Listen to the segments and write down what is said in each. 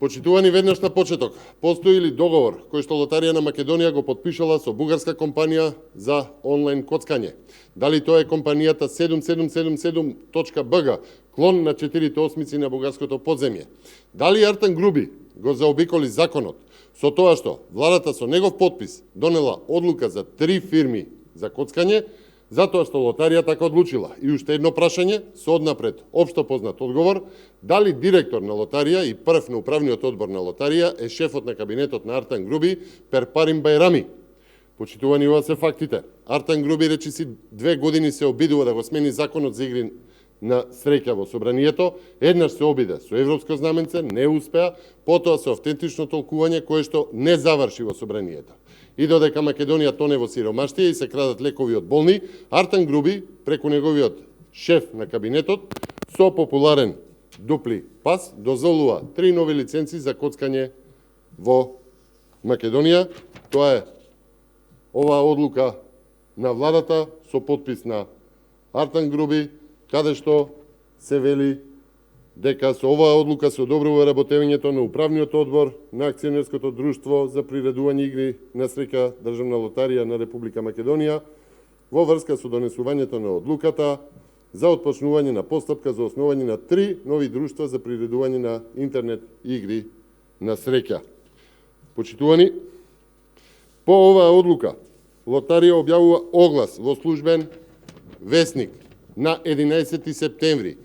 Почитувани, веднаш на почеток, постои ли договор кој што Лотарија на Македонија го подпишала со бугарска компанија за онлайн коцкање? Дали тоа е компанијата 7777.bg, клон на 4 осмици на бугарското подземје? Дали Артан Груби го заобиколи законот со тоа што владата со негов подпис донела одлука за 3 фирми за коцкање, затоа што Лотарија така одлучила? И уште едно прашање со однапред општо познат одговор: дали директор на Лотарија и прв на управниот одбор на Лотарија е шефот на кабинетот на Артан Груби, Перпарим Бајрами? Почитувани, ова се фактите. Артан Груби речиси 2 години се обидува да го смени законот за игри на среќа во собранието, еднаш се обиде со европско знаменце, не успеа, потоа со автентично толкување кое што не заврши во собранието. И додека Македонија тоне во сиромаштија и се крадат лекови од болни, Артан Груби, преку неговиот шеф на кабинетот, со популарен дупли пас, дозволува 3 нови лиценци за коцкање во Македонија. Тоа е оваа одлука на владата со подпис на Артан Груби, каде што се вели дека со оваа одлука се одобрува работењето на управниот одбор на акционерското друштво за приредување игри на среќа Државна лотарија на Република Македонија во врска со донесувањето на одлуката за отпочнување на постапка за основање на 3 нови друштва за приредување на интернет игри на среќа. Почитувани, по оваа одлука Лотарија објавува оглас во службен весник на 11 септември,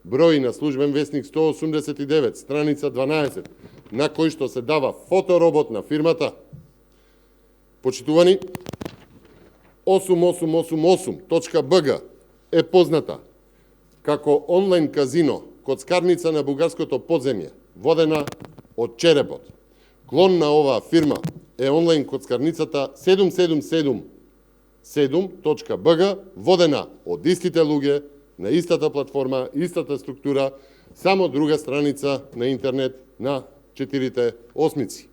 број на службен весник 189, страница 12, на кој што се дава фоторобот на фирмата. Почитувани, 8888.bg е позната како онлайн казино, коцкарница на бугарското подземје, водена од Черепот. Клон на оваа фирма е онлайн коцкарницата 7777.bg, водена од истите луѓе, на истата платформа, истата структура, само друга страница на интернет на 4 осмици.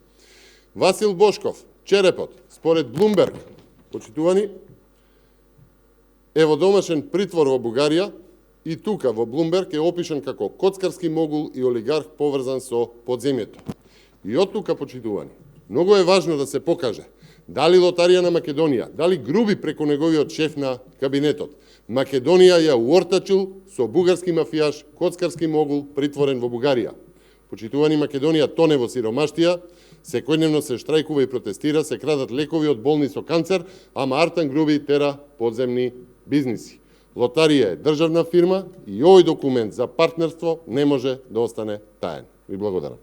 Васил Бошков, Черепот, според Блумберг, почитувани, е во домашен притвор во Бугарија и тука во Блумберг е опишан како коцкарски могул и олигарх поврзан со подземјето. И од тука, почитувани, многу е важно да се покаже дали Лотарија на Македонија, дали Груби преку неговиот шеф на кабинетот, Македонија ја уортачил со бугарски мафијаш, коцкарски могул притворен во Бугарија. Почитувани, Македонија тоне во сиромаштија, секојдневно се штрајкува и протестира, се крадат лекови од болни со канцер, ама Артан Груби тера подземни бизниси. Лотарија е државна фирма и овој документ за партнерство не може да остане таен. Ви благодарам.